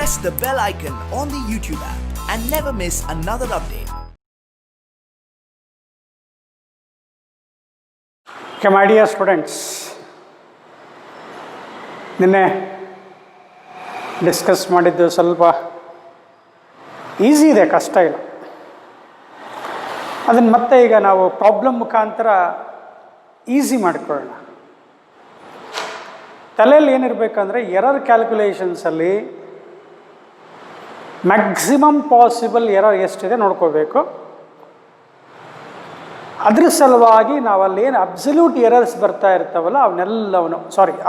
press the bell icon on the YouTube app and never miss another update. Okay, my dear students, ನಿನ್ನೆ discuss ಮಾಡಿದ್ದು ಸ್ವಲ್ಪ easy ಇದೆ, ಕಷ್ಟ ಇಲ್ಲ. ಅದನ್ನು ಮತ್ತೆ ಈಗ ನಾವು ಪ್ರಾಬ್ಲಮ್ ಮುಖಾಂತರ ಈಸಿ ಮಾಡಿಕೊಳ್ಳೋಣ. ತಲೆಯಲ್ಲಿ ಏನಿರಬೇಕಂದ್ರೆ ಎರರ್ ಕ್ಯಾಲ್ಕುಲೇಷನ್ಸಲ್ಲಿ ಮ್ಯಾಕ್ಸಿಮಮ್ ಪಾಸಿಬಲ್ ಎರರ್ ಎಷ್ಟಿದೆ ನೋಡ್ಕೋಬೇಕು. ಅದ್ರ ಸಲುವಾಗಿ ನಾವಲ್ಲಿ ಏನು ಅಬ್ಸಲ್ಯೂಟ್ ಎರರ್ಸ್ ಬರ್ತಾ ಇರ್ತಾವಲ್ಲ ಅವನ್ನೆಲ್ಲವನ್ನು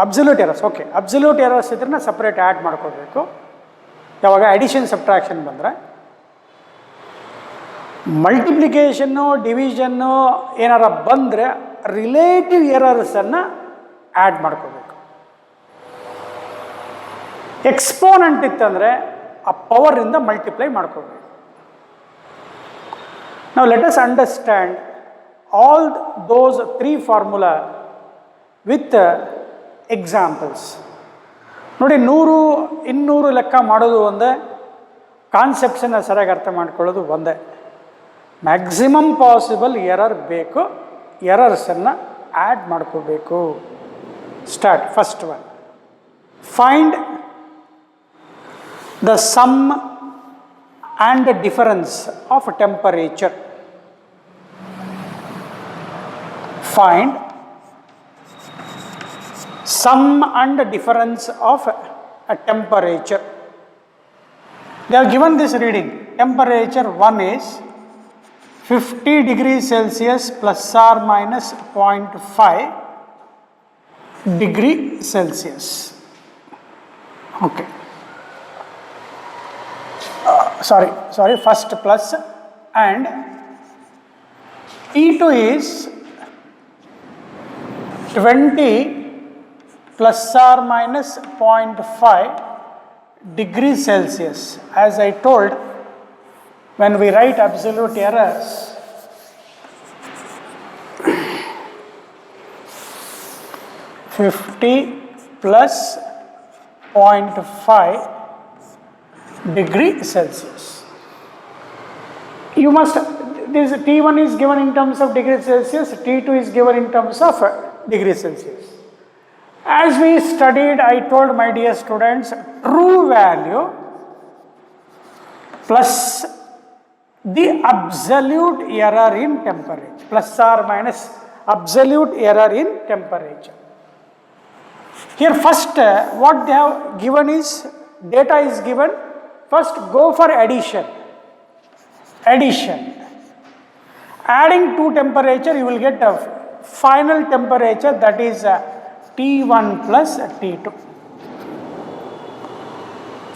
ಅಬ್ಸಲ್ಯೂಟ್ ಎರರ್ಸ್ ಅಬ್ಸಲ್ಯೂಟ್ ಎರರ್ಸ್ ಇದ್ರನ್ನ ಸಪ್ರೇಟ್ ಆ್ಯಡ್ ಮಾಡ್ಕೋಬೇಕು. ಯಾವಾಗ ಅಡಿಷನ್ ಸಬ್ಟ್ರಾಕ್ಷನ್ ಬಂದರೆ, ಮಲ್ಟಿಪ್ಲಿಕೇಷನ್ನು ಡಿವಿಷನ್ನು ಏನಾರ ಬಂದರೆ ರಿಲೇಟಿವ್ ಎರರ್ಸನ್ನು ಆ್ಯಡ್ ಮಾಡ್ಕೋಬೇಕು. ಎಕ್ಸ್ಪೋನೆಂಟ್ ಇತ್ತಂದರೆ ಆ ಪವರಿಂದ ಮಲ್ಟಿಪ್ಲೈ ಮಾಡ್ಕೋಬೇಕು. ನಾವು let us understand all those three formula with examples. ನೋಡಿ, 100 200 ಲೆಕ್ಕ ಮಾಡೋದು ಒಂದೇ, ಕಾನ್ಸೆಪ್ಟ್ಸನ್ನು ಸರಿಯಾಗಿ ಅರ್ಥ ಮಾಡ್ಕೊಳ್ಳೋದು ಒಂದೇ. ಮ್ಯಾಕ್ಸಿಮಮ್ ಪಾಸಿಬಲ್ ಎರರ್ ಬೇಕು, ಎರರ್ಸನ್ನು ಆ್ಯಡ್ ಮಾಡ್ಕೋಬೇಕು. Start. First one, find the sum and difference of temperature. Find sum and difference of a temperature. They have given this reading. Temperature 1 is 50 degrees Celsius plus or minus 0.5 degree Celsius. Okay. Sorry, first plus, and T2 is 20 plus or minus 0.5 degrees Celsius. As I told, when we write absolute errors, (50 plus 0.5 degree Celsius). You must, this T1 is given in terms of degree Celsius, T2 is given in terms of degree Celsius. As we studied, I told my dear students, true value plus the absolute error in temperature, plus or minus absolute error in temperature. Here first what they have given is, data is given, first go for addition. Adding to temperature, you will get a final temperature, that is T1 plus T2.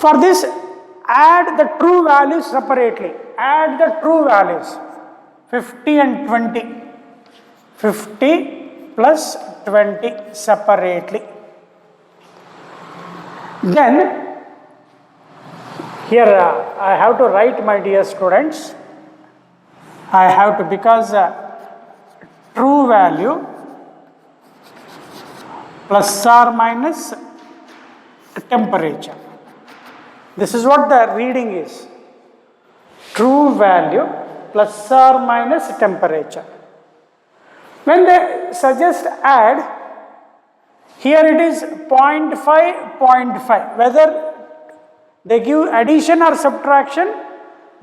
For this, add the true values separately. Add the true values 50 and 20. 50 plus 20 separately. Then here I have to write, my dear students, I have to, because true value plus or minus temperature. This is what the reading is. True value plus or minus temperature. When they suggest add, here it is 0.5, 0.5. Whether they give addition or subtraction,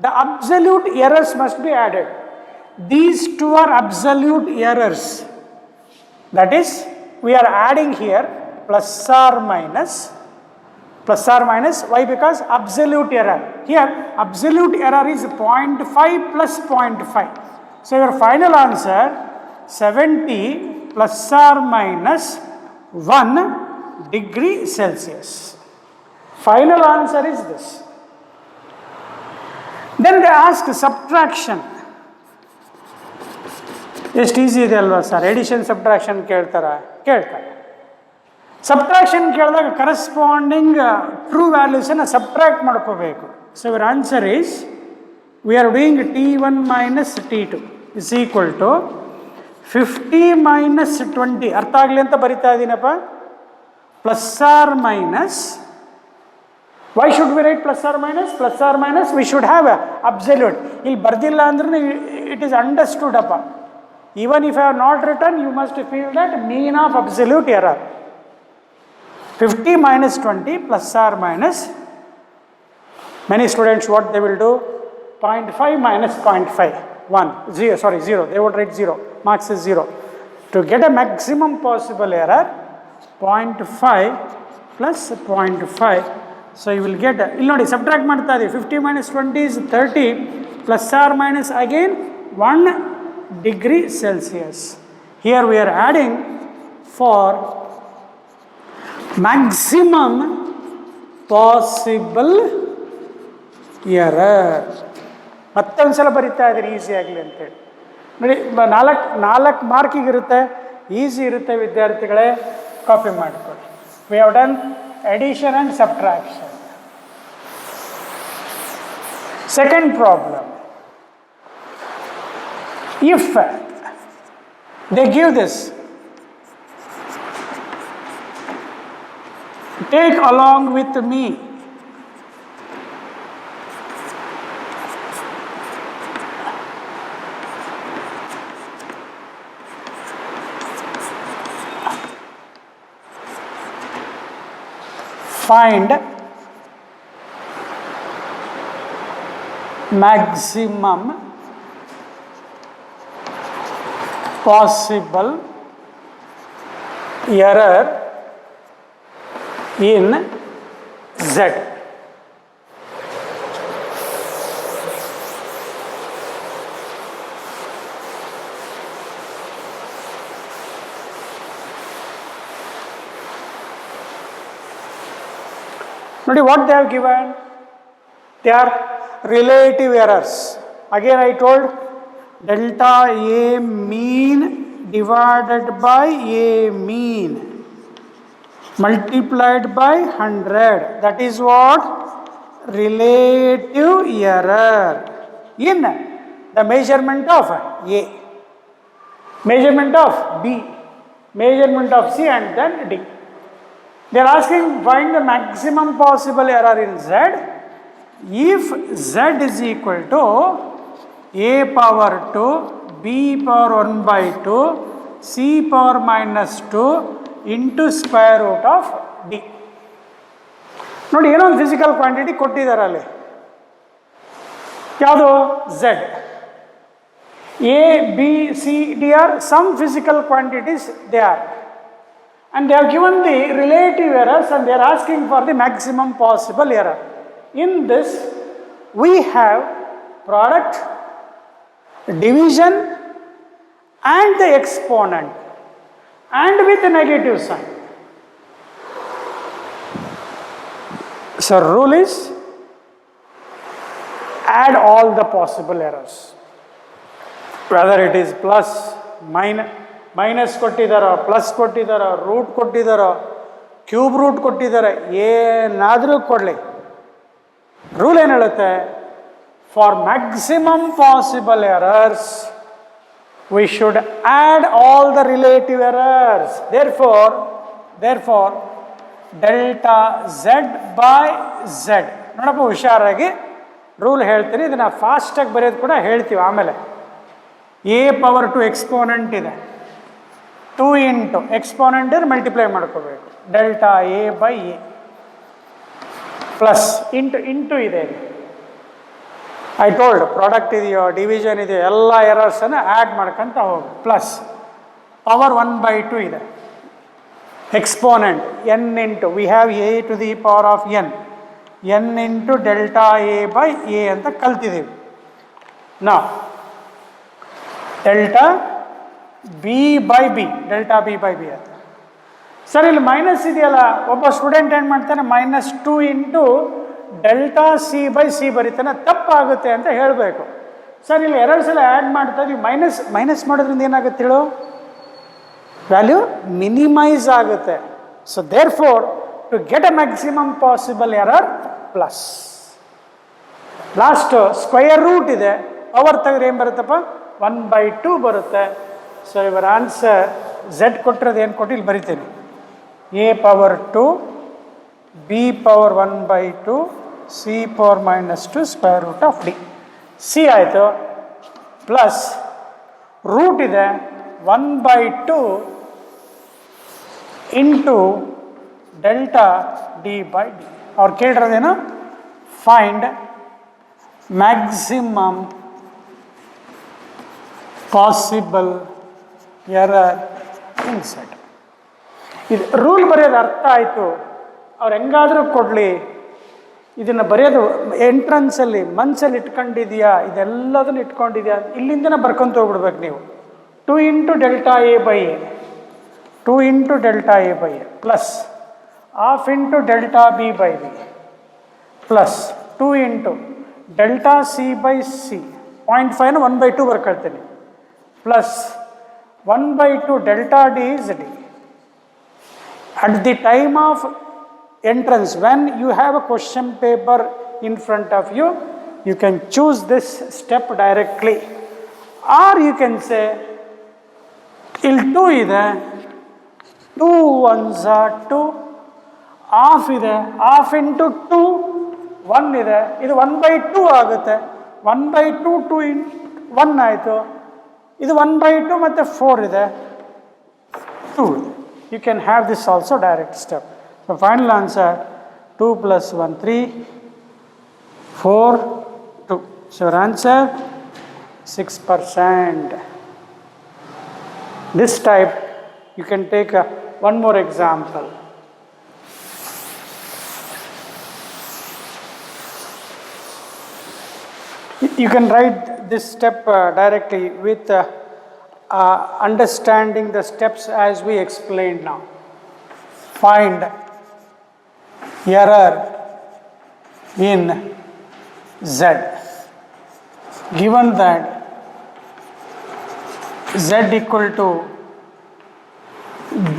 the absolute errors must be added. These two are absolute errors. That is, we are adding here plus or minus. Why? Because absolute error. Here, absolute error is 0.5 plus 0.5. So, your final answer 70 plus or minus 1 degree Celsius. Final answer is this. Then they ask subtraction. ಎಷ್ಟು easy ಇದೆ ಅಲ್ವಾ sir? Addition subtraction ಕೇಳ್ತಾರೆ. Subtraction ಕೇಳಿದಾಗ corresponding true ವ್ಯಾಲ್ಯೂಸನ್ನು subtract ಮಾಡ್ಕೋಬೇಕು. So your answer is, we are doing T1 minus T2 is equal to 50 minus 20. ಅರ್ಥ ಆಗಲಿ ಅಂತ ಬರಿತಾ ಇದ್ದೀನಪ್ಪ. Plus or minus Why should we write plus or minus? Plus or minus, we should have absolute. ಇಲ್ಲಿ ಬರ್ದಿಲ್ಲ ಅಂದ್ರೆ it is understood ಅಪ್ಪ. Even if I have not written, you must feel that mean of absolute error. 50 minus 20 plus or minus. Many students what they will do? 0.5 minus 0.5. 1, 0, sorry 0. They would write 0. Marks is 0. To get a maximum possible error, 0.5 plus 0.5. So you will get, ಇಲ್ಲಿ ನೋಡಿ subtract ಮಾಡ್ತಾ ಇದೆ. 50 minus 20 is 30 plus or minus again 1 degree Celsius. Here we are adding for maximum possible error. ಮತ್ತೊಂದು ಸಲ ಬರಿತಾ ಇದ್ದೀರಿ easy ಆಗಲಿ ಅಂತೇಳಿ ನೋಡಿ. ನಾಲ್ಕು ಮಾರ್ಕಿಗೆ ಇರುತ್ತೆ, ಈಸಿ ಇರುತ್ತೆ ವಿದ್ಯಾರ್ಥಿಗಳೇ, ಕಾಪಿ ಮಾಡಿಕೊಳ್ಳಿ. We have done addition and subtraction. Second problem, if they give this, take along with me find maximum possible error in Z. Notice what they have given. They are relative errors. Again I told delta A mean divided by A mean multiplied by 100. That is what? Relative error in the measurement of A, measurement of B, measurement of C, and then D. They are asking find the maximum possible error in Z if Z is equal to A power 2, B power 1 by 2, C power minus 2 into square root of D. ನೋಡಿ ಏನೋ ಒಂದು physical quantity ಕೊಟ್ಟಿದ್ದಾರೆ ಅಲ್ಲಿ, ಯಾವುದು? Z. A, B, C, D are some physical quantities they are. And they have given the relative errors and they are asking for the maximum possible error. In this, we have product, division, and the exponent, and with a negative sign. So, rule is add all the possible errors, whether it is plus, minus. Minus ಕೊಟ್ಟಿದ್ದಾರೋ, plus ಕೊಟ್ಟಿದ್ದಾರೋ, root ಕೊಟ್ಟಿದ್ದಾರೋ, cube root ಕೊಟ್ಟಿದ್ದಾರೆ, ಏನಾದರೂ ಕೊಡಲಿ. Rule ಏನು ಹೇಳುತ್ತೆ? For maximum possible errors we should add all the relative errors. Therefore delta Z by Z. ನೋಡಪ್ಪ ಹುಷಾರಾಗಿ ರೂಲ್ ಹೇಳ್ತೀನಿ, ಇದನ್ನು ಫಾಸ್ಟಾಗಿ ಬರೆಯೋದು ಕೂಡ ಹೇಳ್ತೀವಿ ಆಮೇಲೆ. ಎ ಪವರ್ ಟು ಎಕ್ಸ್ಪೋನೆಂಟ್ ಇದೆ, 2 ಇಂಟು ಎಕ್ಸ್ಪೋನೆಂಟ್ ಮಲ್ಟಿಪ್ಲೈ ಮಾಡ್ಕೋಬೇಕು, delta A by A plus into ಇದೆ. ಐ ಟೋಲ್ಡ್ ಪ್ರಾಡಕ್ಟ್ ಇದೆಯೋ ಡಿವಿಷನ್ ಇದೆಯೋ ಎಲ್ಲ ಎರರ್ಸನ್ನು ಆ್ಯಡ್ ಮಾಡ್ಕೊಂತ ಹೋಗಿ, ಪ್ಲಸ್ ಪವರ್ 1 by 2 ಇದೆ, exponent n into we have A to the power of n into delta A by A ಅಂತ ಕಲ್ತಿದ್ದೀವಿ. ನಾವು delta B by B, delta B by B ಅಂತ. ಸರ್ ಇಲ್ಲಿ ಮೈನಸ್ ಇದೆಯಲ್ಲ, ಒಬ್ಬ ಸ್ಟೂಡೆಂಟ್ ಏನು ಮಾಡ್ತಾನೆ, -2 into delta C by C ಬರೀತಾನೆ, ತಪ್ಪಾಗುತ್ತೆ ಅಂತ ಹೇಳಬೇಕು. ಸರ್ ಇಲ್ಲಿ 2 ಸಲ ಆ್ಯಡ್ ಮಾಡ್ತಾ ಇದೀವಿ, ಮೈನಸ್ ಮಾಡೋದ್ರಿಂದ ಏನಾಗುತ್ತೆ ಹೇಳು? ವ್ಯಾಲ್ಯೂ ಮಿನಿಮೈಸ್ ಆಗುತ್ತೆ. So therefore to get a maximum possible error plus. Last square root ಇದೆ, ಪವರ್ ತೆಗೆದ್ರೆ ಏನು ಬರುತ್ತಪ್ಪ? 1 by 2 ಬರುತ್ತೆ. ಸೊ ಇವರ ಆನ್ಸರ್ ಝೆಡ್ ಕೊಟ್ಟಿರೋದು ಏನು ಕೊಟ್ಟು ಇಲ್ಲಿ ಬರಿತೀನಿ, A power 2 b power 1 by 2 c power minus 2 square root of d. c ಆಯಿತು ಪ್ಲಸ್ ರೂಟ್ ಇದೆ 1 by 2 into delta D by D. ಅವ್ರು ಕೇಳಿರೋದೇನು, ಫೈಂಡ್ ಮ್ಯಾಕ್ಸಿಮಮ್ ಪಾಸಿಬಲ್ ಎರರ್ ಇನ್ ಸೆಟ್. ಇದು ರೂಲ್ ಬರೆಯೋದು ಅರ್ಥ ಆಯಿತು. ಅವ್ರು ಹೆಂಗಾದರೂ ಕೊಡಲಿ, ಇದನ್ನು ಬರೆಯೋದು ಎಂಟ್ರೆನ್ಸಲ್ಲಿ ಮನ್ಸಲ್ಲಿ ಇಟ್ಕೊಂಡಿದೆಯಾ, ಇದೆಲ್ಲದನ್ನು ಇಟ್ಕೊಂಡಿದೆಯಾ, ಇಲ್ಲಿಂದನೇ ಬರ್ಕೊಂತ ಹೋಗ್ಬಿಡ್ಬೇಕು ನೀವು. 2 into delta A by A, 2 into delta A by A plus half into delta B by B plus 2 into delta C by C 0.5ನ 1 by 2 ಬರ್ಕೊಳ್ತೀನಿ plus 1 by 2 delta D is D. At the time of entrance, when you have a question paper in front of you, you can choose this step directly, or you can say ಇಲ್ಲಿ 2 ಇದೆ, 2 ones are 2, half ಇದೆ, half into 2 1 ಇದೆ, ಇದು 1 by 2 ಆಗುತ್ತೆ. 1 by 2 2 into 1 ಆಯಿತು, ಇದು 1 by 2 ಮತ್ತು 4 ಇದೆ 2. You can have this also direct step. So final answer 2 plus 1 3 4 2. So your answer 6%. This type you can take one more example. You can write this step directly with understanding the steps as we explained now. Find error in Z. Given that Z equal to b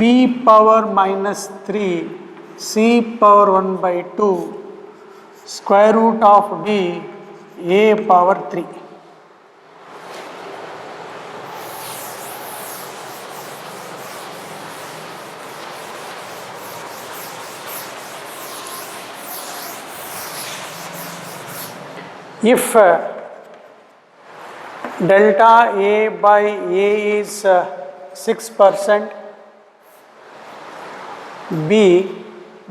power minus 3 c power 1 by 2 square root of b a power 3. If delta A by A is 6%, B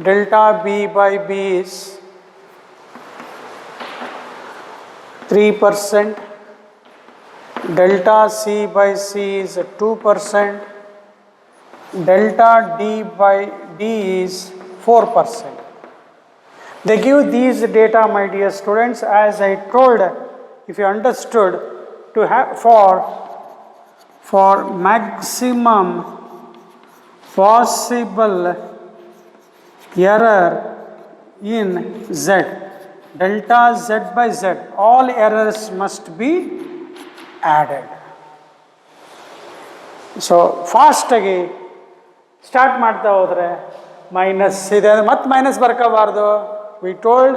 delta B by B is 3%, delta C by C is 2%, delta D by D is 4%. They give these data, my dear students, as I told, if you understood, to have for maximum possible error in Z, delta Z by Z, all errors must be added. So fast agi start ಮಾಡ್ತಾ ಹೋದ್ರೆ minus ಇದೆ, ಮತ್ತೆ minus ಬರ್ಕೋಬಾರ್ದು. We told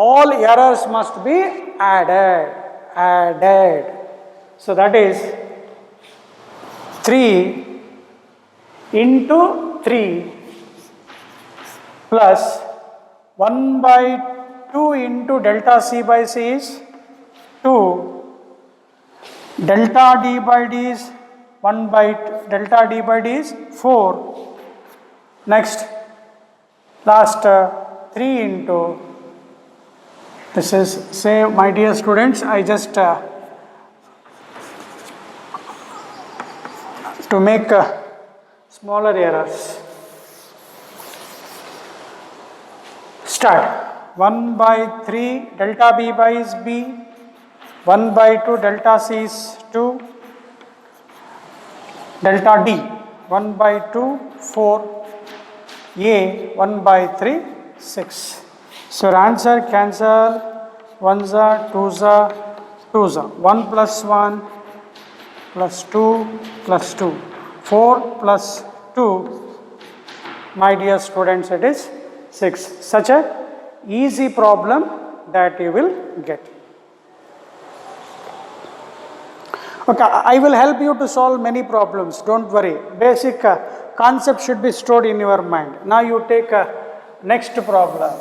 all errors must be added. So that is 3 into 3 plus 1 by 2 into delta C by C is 2, delta D by D is 1 by delta D by D is 4. Next, last 3 into, this is, say my dear students, I just to make smaller errors. Start 1 by 3 delta B by is B, 1 by 2 delta C is 2, delta D 1 by 2 4, A 1 by 3 6. So your answer cancel, 1s are 2s are 2s are 1 plus 1 plus 2 plus 2, 4 plus 2, my dear students, it is 6. Such a easy problem that you will get. Okay, I will help you to solve many problems, don't worry. Basic concept should be stored in your mind. Now you take Next problem.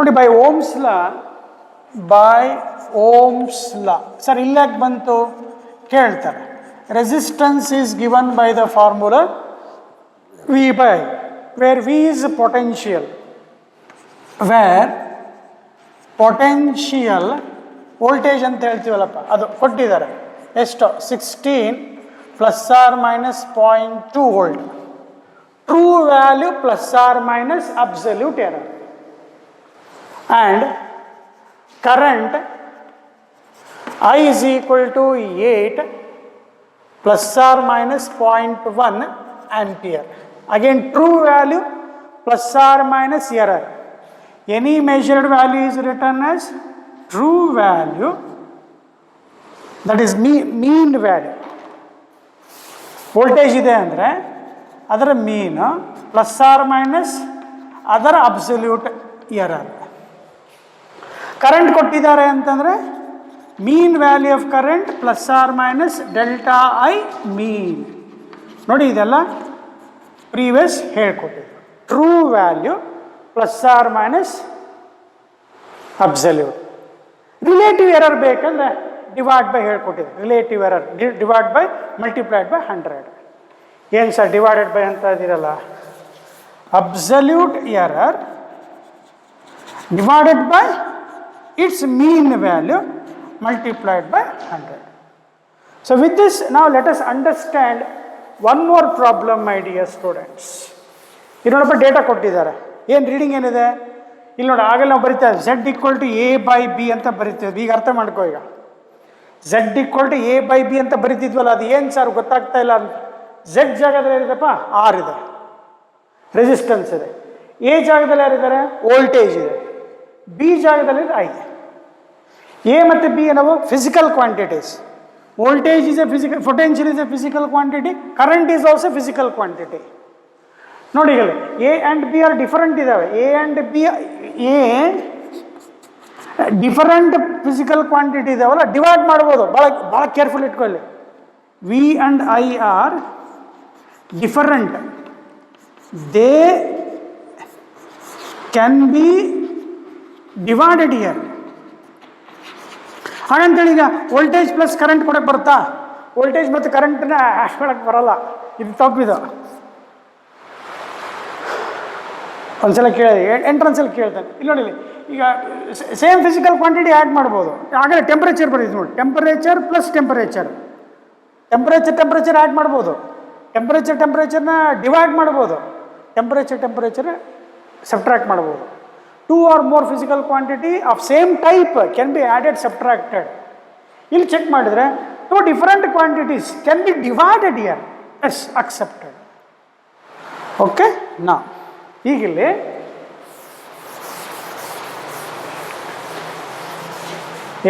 ನೋಡಿ, by ohm's law sir ಇಲ್ಲಾಕೆ ಬಂತು ಕೇಳ್ತಾರೆ. Resistance is given by the formula V by where V is potential, where potential voltage ಅಂತ ಹೇಳ್ತೀವಲ್ಲಪ್ಪ ಅದು ಕೊಟ್ಟಿದ್ದಾರೆ. ಎಷ್ಟು? 16 ± 0.2 volt. True value ± absolute error. And current I is equal to 8 ± 0.1 ampere. Again true value ± error. Any measured value is written as true value, that is mean value. Voltage ಇದೆ ಅಂದರೆ ಅದರ mean ± ಅದರ absolute error. Current ಕೊಟ್ಟಿದ್ದಾರೆ ಅಂತಂದರೆ mean value of current ± delta I mean. ನೋಡಿ, ಇದೆಲ್ಲ previous ಹೇಳ್ಕೊಟ್ಟಿದ್ರು. True value ± absolute. Relative error ಬೇಕಂದ್ರೆ ಡಿವೈಡ್ ಬೈ ಹೇಳ್ಕೊಟ್ಟಿದ್ರು. Relative error divide by multiplied by 100. ಏನು ಸರ್ ಡಿವೈಡೆಡ್ ಬೈ ಅಂತ ಇದ್ದೀರಲ್ಲ, absolute error divided by its mean value multiplied by 100. So with this, now let us understand one more problem, my dear students. ಇಲ್ಲಿ ನೋಡಪ್ಪ data ಕೊಟ್ಟಿದ್ದಾರೆ. ಏನು reading ಏನಿದೆ ಇಲ್ಲಿ ನೋಡಿ, ಆಗಲ್ಲ ನಾವು ಬರಿತೇವೆ Z = A/B ಅಂತ ಬರಿತೀವಿ. ಈಗ ಅರ್ಥ ಮಾಡ್ಕೋ. ಈಗ Z = A/B ಅಂತ ಬರಿತಿದ್ವಲ್ಲ, ಅದು ಏನು ಸರ್ ಗೊತ್ತಾಗ್ತಾ ಇಲ್ಲ. Z ಜಾಗದಲ್ಲಿ ಏನಿದೆಪ್ಪ R ಇದೆ, ರೆಸಿಸ್ಟೆನ್ಸ್ ಇದೆ. A ಜಾಗದಲ್ಲಿ ಯಾರಿದ್ದಾರೆ? ವೋಲ್ಟೇಜ್ ಇದೆ. ಬಿ ಜಾಗದಲ್ಲಿ ಐ. ಎ ಮತ್ತು ಬಿ ಏನವು? Physical quantities. Voltage is a physical, potential is a physical quantity, current is also physical quantity. ನೋಡಿ, ಈಗ A and B are different ಇದ್ದಾವೆ. A and B different physical quantity ಇದಾವಲ್ಲ, divide ಮಾಡ್ಬೋದು. ಭಾಳ careful ಇಟ್ಕೊಳ್ಳಿ. V and I are different, they can be divided here. ಹಾಗಂತೇಳಿ ಈಗ voltage plus current ಕೊಡಕ್ಕೆ ಬರುತ್ತಾ? ವೋಲ್ಟೇಜ್ ಮತ್ತು ಕರೆಂಟನ್ನ ಆ್ಯಡ್ ಮಾಡೋಕ್ಕೆ ಬರಲ್ಲ. ಇದು ತಪ್ಪಿದು. ಒಂದ್ಸಲ ಕೇಳಿದೆ, ಎಂಟ್ರೆನ್ಸಲ್ಲಿ ಕೇಳ್ತಾನೆ. ಇಲ್ಲಿ ನೋಡಿ, ಈಗ ಸೇಮ್ ಫಿಸಿಕಲ್ ಕ್ವಾಂಟಿಟಿ ಆ್ಯಡ್ ಮಾಡ್ಬೋದು. ಆಗಲೇ ಟೆಂಪ್ರೇಚರ್ ಬರೀತು ನೋಡಿ, ಟೆಂಪರೇಚರ್ ಪ್ಲಸ್ ಟೆಂಪರೇಚರ್ ಆ್ಯಡ್ ಮಾಡ್ಬೋದು. ಟೆಂಪರೇಚರ್ನ ಡಿವೈಡ್ ಮಾಡ್ಬೋದು. ಟೆಂಪರೇಚರ್ ಸಬ್ಟ್ರಾಕ್ಟ್ ಮಾಡ್ಬೋದು. 2 or more physical quantity of same type can be added, subtracted. ಇಲ್ಲಿ ಚೆಕ್ ಮಾಡಿದರೆ 2 different quantities can be divided here. Yes, accepted. Okay, now ಈಗಿಲ್ಲಿ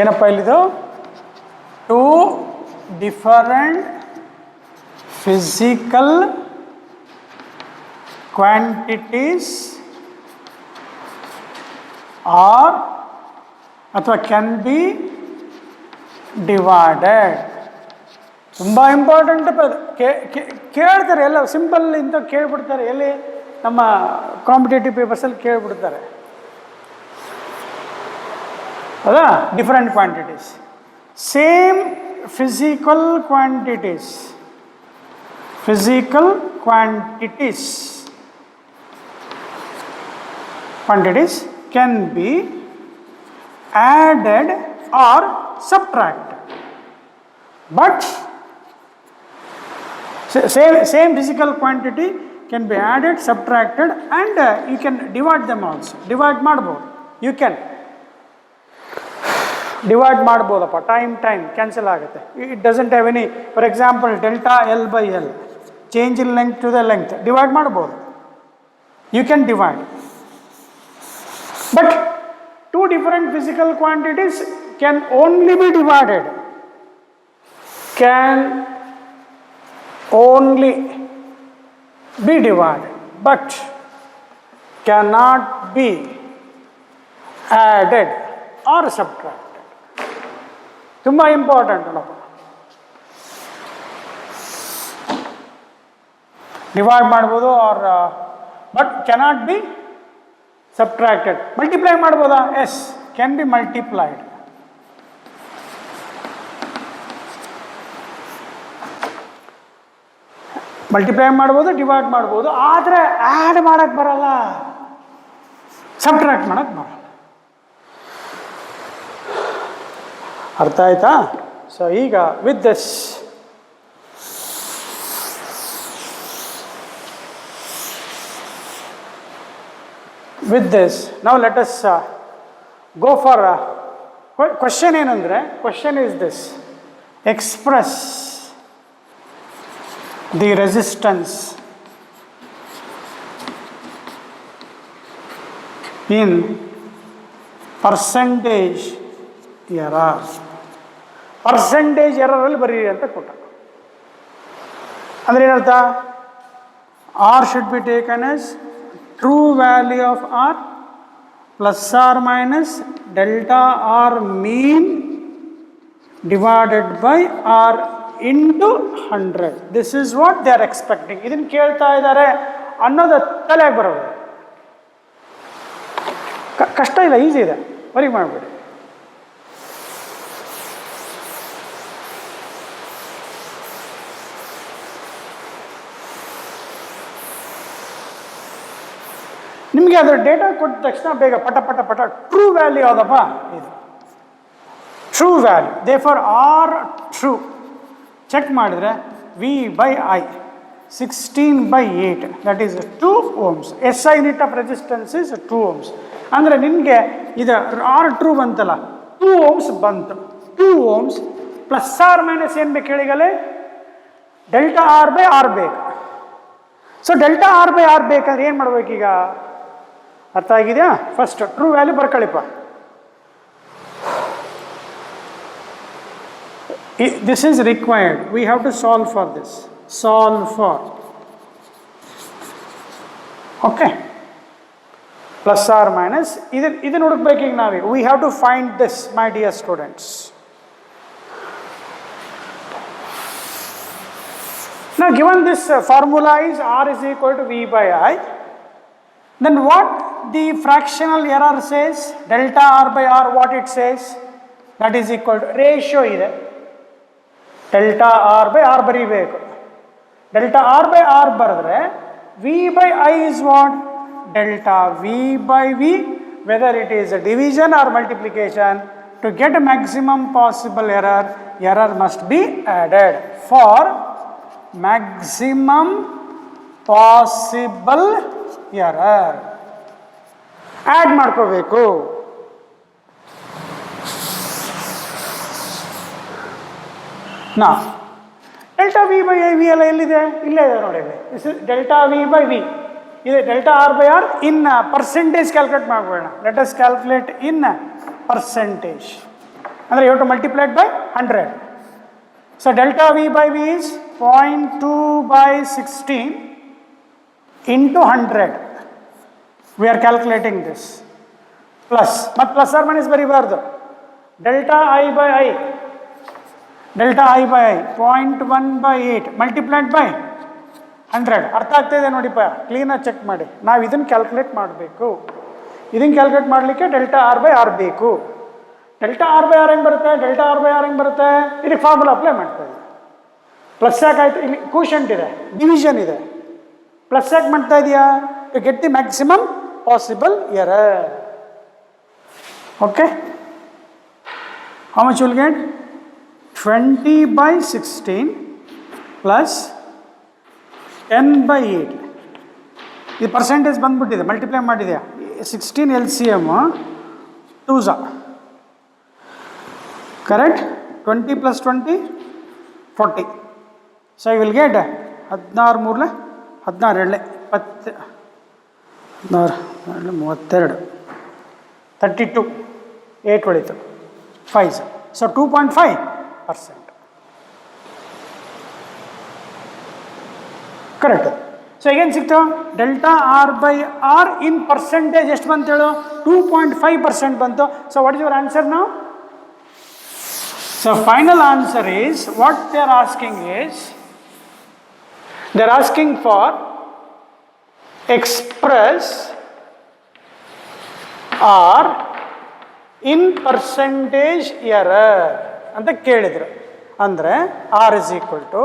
ಏನಪ್ಪ ಇಲ್ಲಿದು? 2 different physical quantities ಆರ್ ಅಥವಾ can be divided. ತುಂಬ important. ಕೇಳ್ತಾರೆ ಎಲ್ಲ simple ಇಂಥ ಕೇಳ್ಬಿಡ್ತಾರೆ. ಎಲ್ಲಿ ನಮ್ಮ ಕಾಂಪಿಟೇಟಿವ್ ಪೇಪರ್ಸಲ್ಲಿ ಕೇಳ್ಬಿಡ್ತಾರೆ. ಹೌದಾ? Different quantities, same physical quantities can be added or subtracted, but same physical quantity can be added, subtracted, and you can divide them also. Divide ಮಾಡಬಹುದು. You can divide ಮಾಡಬಹುದಪ್ಪ. Time cancel ಆಗುತ್ತೆ. It doesn't have any, for example delta L by L, change in length to the length, divide ಮಾಡಬಹುದು. You can divide. But 2 different physical quantities can only be divided. be divided but cannot be added or subtracted. ತುಂಬ important ನೋಡಪ್ಪ. Divide ಮಾಡ್ಬೋದು or but cannot be subtracted. Multiply ಮಾಡ್ಬೋದಾ? Yes, can be multiplied. Multiply ಮಾಡ್ಬೋದು, divide ಮಾಡ್ಬೋದು, ಆದರೆ add ಮಾಡೋಕ್ಕೆ ಬರಲ್ಲ, subtract ಮಾಡೋಕ್ಕೆ ಬರಲ್ಲ. ಅರ್ಥ ಆಯ್ತಾ? ಸೊ ಈಗ with this now let us go for question. ಏನಂದರೆ question is this: express the resistance in percentage error. Percentage ಎರರಲ್ಲಿ ಬರೀರಿ ಅಂತ ಕೊಟ್ಟ. ಅಂದರೆ ಏನರ್ಥ? R should be taken as true value of R plus or minus delta R mean divided by R into 100. This is what they are expecting. ಇದನ್ನು ಕೇಳ್ತಾ ಇದ್ದಾರೆ ಅನ್ನೋದು ತಲೆಗೆ ಬರೋದು. ಕಷ್ಟ ಇಲ್ಲ, ಈಸಿ ಇದೆ, ವರಿ ಮಾಡಬೇಡಿ. ನಿಮಗೆ ಅದರ ಡೇಟಾ ಕೊಟ್ಟ ತಕ್ಷಣ ಬೇಗ ಪಟ ಪಟ ಪಟ ಟ್ರೂ ವ್ಯಾಲ್ಯೂ ಯಾವುದಪ್ಪ? ಇದು true value. Therefore R true check ಮಾಡಿದರೆ V by I 16/8 that is 2 ohms. SI unit of resistance is 2 ohms. ಅಂದರೆ ನಿಮಗೆ ಇದು ಆರ್ ಟ್ರೂ ಬಂತಲ್ಲ, 2 ohms ಬಂತು. 2 ohms ಪ್ಲಸ್ ಆರ್ ಮೈನಸ್ ಏನು ಬೇಕು ಹೇಳಿಗಲೇ? ಡೆಲ್ಟಾ ಆರ್ ಬೈ ಆರ್ ಬೇಕು. So delta R by R ಬೇಕಂದ್ರೆ ಏನು ಮಾಡ್ಬೇಕೀಗ? ಅರ್ಥ ಆಗಿದೆಯಾ? ಫಸ್ಟ್ ಟ್ರೂ ವ್ಯಾಲ್ಯೂ ಬರ್ಕೊಳ್ಳಿಪ್ಪ. This is required. We have to solve for this. Solve for okay plus or minus ಇದನ್ನು ಹುಡುಕ್ಬೇಕೀಗ ನಾವೀಗ. We have to find this my dear students. Now given this formula is R is equal to V by I, then what the fractional error says? Delta R by R, what it says? That is equal to ratio ಇದೆ. Delta R by R ಬರೀಬೇಕು. Delta R by R ಬರೆದ್ರೆ V by I is what? Delta V by V, whether it is a division or multiplication. To get a maximum possible error, error must be added. For maximum possible error add ಮಾಡ್ಕೋಬೇಕು. ನಾ delta V by I V ಎಲ್ಲ ಎಲ್ಲಿದೆ? ಇಲ್ಲೇ ಇದೆ ನೋಡಿ. This is delta V by V. ಇದೆ delta R by R in percentage calculate ಮಾಡ್ಬೋಣ. Let us calculate in percentage. ಅಂದರೆ you have to multiplied by 100. So delta V by V is 0.2/16 into 100. We are calculating this. Plus, but plus or minus ಬರೀಬಾರ್ದು. Delta I by I, delta I by I 0.1/8 multiplied by 100. ಅರ್ಥ ಆಗ್ತಾಯಿದೆ ನೋಡಿಪ್ಪ, ಕ್ಲೀನಾಗಿ check ಮಾಡಿ. ನಾವು ಇದನ್ನು calculate ಮಾಡಬೇಕು. ಇದನ್ನು calculate ಮಾಡಲಿಕ್ಕೆ delta R by R ಬೇಕು. ಡೆಲ್ಟಾ ಆರ್ ಬೈ ಆರ್ ಹೆಂಗೆ ಬರುತ್ತೆ? ಡೆಲ್ಟಾ ಆರ್ ಬೈ ಆರ್ ಹೆಂಗೆ ಬರುತ್ತೆ? ಇದಕ್ಕೆ ಫಾರ್ಮುಲಾ ಅಪ್ಲೈ ಮಾಡ್ತಾ ಇದ್ದೀವಿ. ಪ್ಲಸ್ ಯಾಕಾಯ್ತು? ಇಲ್ಲಿ ಕ್ವೋಷಂಟ್ ಇದೆ, ಡಿವಿಷನ್ ಇದೆ. ಪ್ಲಸ್ ಯಾಕೆ ಮಾಡ್ತಾ ಇದೆಯಾ? To get the maximum possible error. Okay, how much will get? 20/16 plus 10/8. ಇದು ಪರ್ಸೆಂಟೇಜ್ ಬಂದ್ಬಿಟ್ಟಿದೆ, ಮಲ್ಟಿಪ್ಲೈ ಮಾಡಿದೆಯಾ? 16 LCM 2s correct. 20 + 20 40. So I will get 16 3 16 20 16 32 32 8 ಉಳಿತು 5. So 2.5% correct. ಸೊ ಏನು ಸಿಕ್ತು delta R by R in percentage ಎಷ್ಟು ಬಂತು ಹೇಳು 2.5% ಬಂತು. So what is your answer ನಾವು? So final answer is what they are asking is they are asking for express or in percentage error ಅಂತ ಕೇಳಿದ್ರು. ಅಂದರೆ R is equal to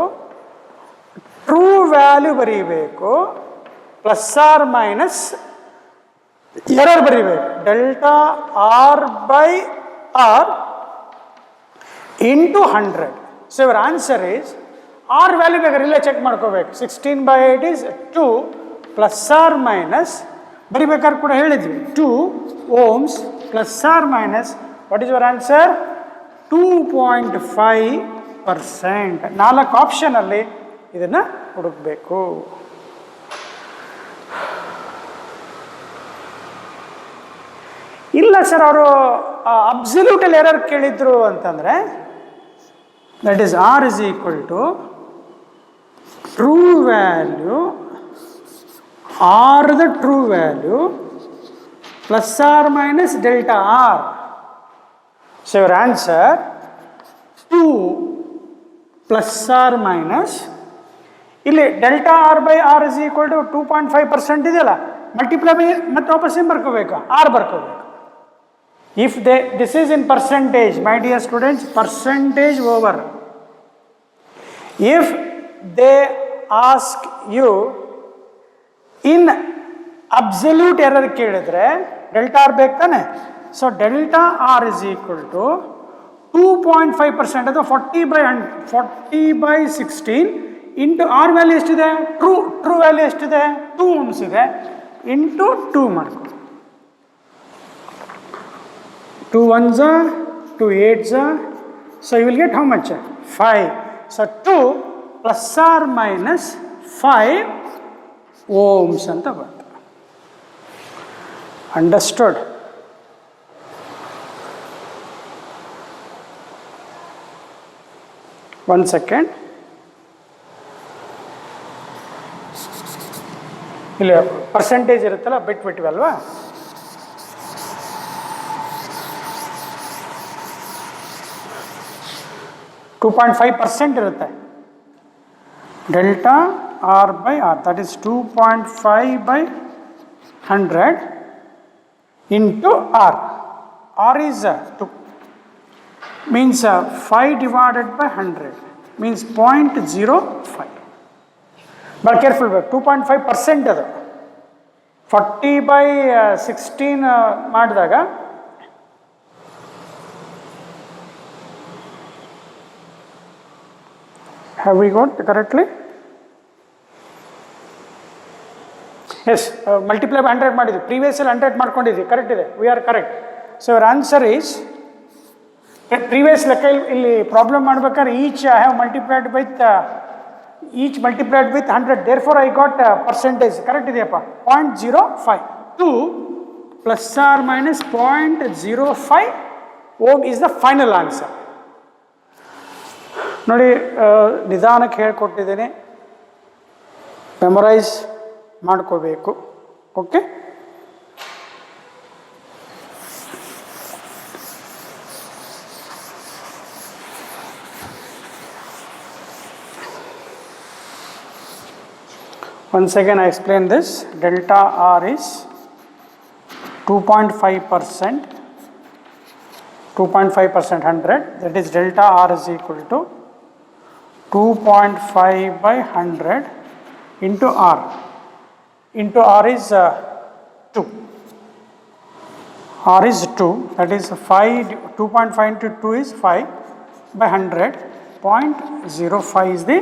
true value ಬರೀಬೇಕು plus or minus error ಬರೀಬೇಕು. Delta R by R into 100. So your answer is R value ಬೇಕಾದ್ರೆ ಇಲ್ಲೇ check ಮಾಡ್ಕೋಬೇಕು. 16/8 is 2 plus or minus ಬರಿಬೇಕಾದ್ರೆ ಕೂಡ ಹೇಳಿದ್ವಿ 2 ohms plus or minus what is your answer 2.5%. 4 ಆಪ್ಷನಲ್ಲಿ ಇದನ್ನು ಹುಡುಕಬೇಕು. ಇಲ್ಲ ಸರ್ ಅವರು ಅಬ್ಸಲ್ಯೂಟಲ್ ಎರರ್ ಕೇಳಿದ್ರು ಅಂತಂದರೆ that is r is equal to true value or the true value plus or minus delta r. So your answer 2 plus or minus ಇಲ್ಲಿ delta R by R is equal to 2.5% ಇದೆಯಲ್ಲ multiply by ಮತ್ತೆ ವಾಪಸ್ ಏನು ಬರ್ಕೋಬೇಕು R ಬರ್ಕೋಬೇಕು. If this is in percentage, my dear students, percentage over. If they ask you in absolute error ಕೇಳಿದ್ರೆ delta R ಬೇಕು ತಾನೆ. So delta R is equal to 2.5% ಅದು 40/16 ಇಂಟು ಆರ್ ವ್ಯಾಲ್ಯೂ ಎಷ್ಟಿದೆ ಟ್ರೂ ವ್ಯಾಲ್ಯೂ ಎಷ್ಟಿದೆ 2 ohms ಇದೆ into 2 ಮಾಡ್ಕೊ. 2 ones are 2 8s are, so you will get how much 5. So 2 plus or minus 5 ohms anta bantu. Understood? One second. ಇಲ್ಲಿ percentage ಇರುತ್ತಲ್ಲ ಬಿಟ್ಬಿಟ್ಟಿವಲ್ವಾ. To 2.5% ಇರುತ್ತೆ. Delta R by R that is 2.5/100 into R. R is 2 means 5 divided by 100 means 0.05. But careful, 2.5% ಅದು 40/16 ಮಾಡಿದಾಗ have we got correctly? Yes, multiply by 100 ಮಾಡಿದ್ವಿ. Previous 100 ಮಾಡ್ಕೊಂಡಿದ್ವಿ, correct ಇದೆ. We are correct. So your answer is previous ಲೆಕ್ಕ ಇಲ್ಲಿ problem ಮಾಡ್ಬೇಕಾದ್ರೆ each I have multiplied with 100. Therefore I got percentage correct ಇದೆಯಪ್ಪ 0.05. 2 plus or minus 0.05 ohm is the final answer. ನೋಡಿ, ನಿಧಾನಕ್ಕೆ ಹೇಳ್ಕೊಟ್ಟಿದ್ದೀನಿ, ಮೆಮೊರೈಸ್ ಮಾಡ್ಕೋಬೇಕು. Okay, once again I explain this. Delta R is 2.5%, 100. That is delta R is equal to 2.5/100 into R. Into R is 2. R is 2. That is 5. 2.5 into 2 is 5/100. 0.05 is the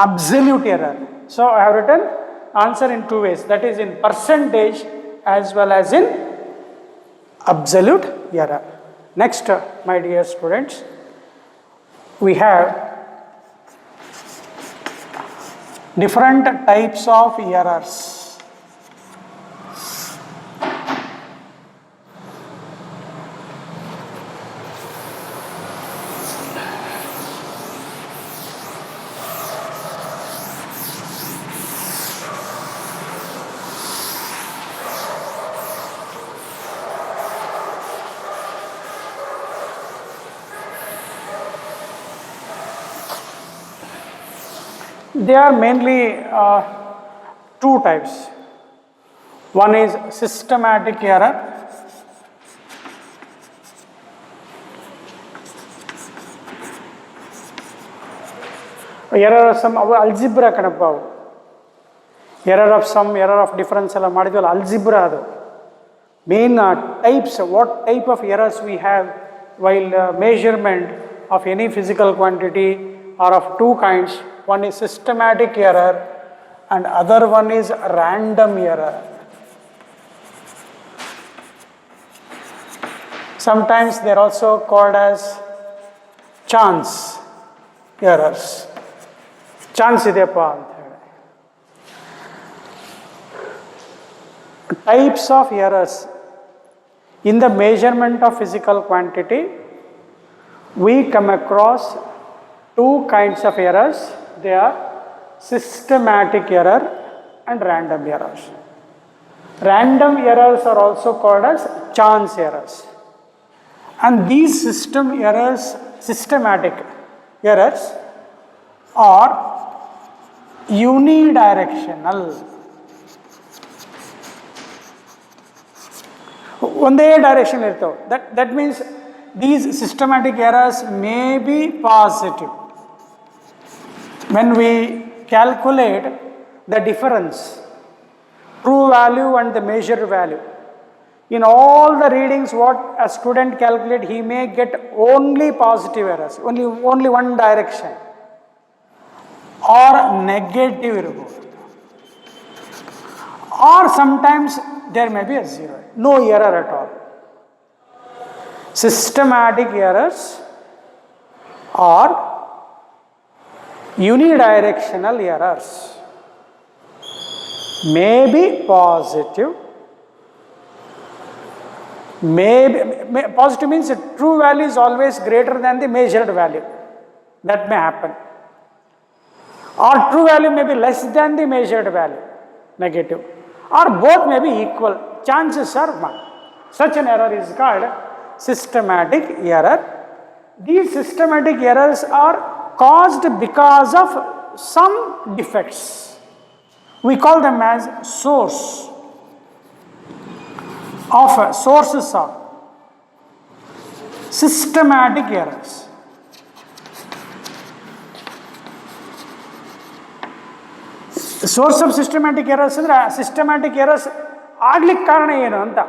absolute error. So I have written answer in two ways. That is in percentage as well as in absolute error. Next, my dear students, we have different types of errors. They are mainly two types. One is systematic error. Error of sum, algebra kanappa. Error of sum, error of difference ಎಲ್ಲ ಮಾಡಿದ್ವಲ್ಲ algebra ಅದು. Main types, what type of errors we have while measurement of any physical quantity are of two kinds. One is systematic error and other one is random error. Sometimes they are also called as chance errors. Chance ಇದೆಯಪ್ಪ ಅಂತ ಹೇಳಿ. Types of errors in the measurement of physical quantity, we come across two kinds of errors. They are systematic error and random errors. Random errors are also called as chance errors. And these systematic errors are unidirectional. One direction irthav. That means these systematic errors may be positive. When we calculate the difference, true value and the measured value, in all the readings what a student calculate, he may get only positive errors, only one direction, or negative irabod, or sometimes there may be a zero, no error at all. Systematic errors are unidirectional errors, may be positive, positive means the true value is always greater than the measured value, that may happen, or true value may be less than the measured value, negative, or both may be equal, chances are 1. Such an error is called systematic error. These systematic errors are caused because of some defects. We call them as sources of systematic errors. Source of systematic errors ಅಂದ್ರೆ systematic errors ಆಗ್ಲಿಕ್ಕೆ ಕಾರಣ ಏನು ಅಂತ.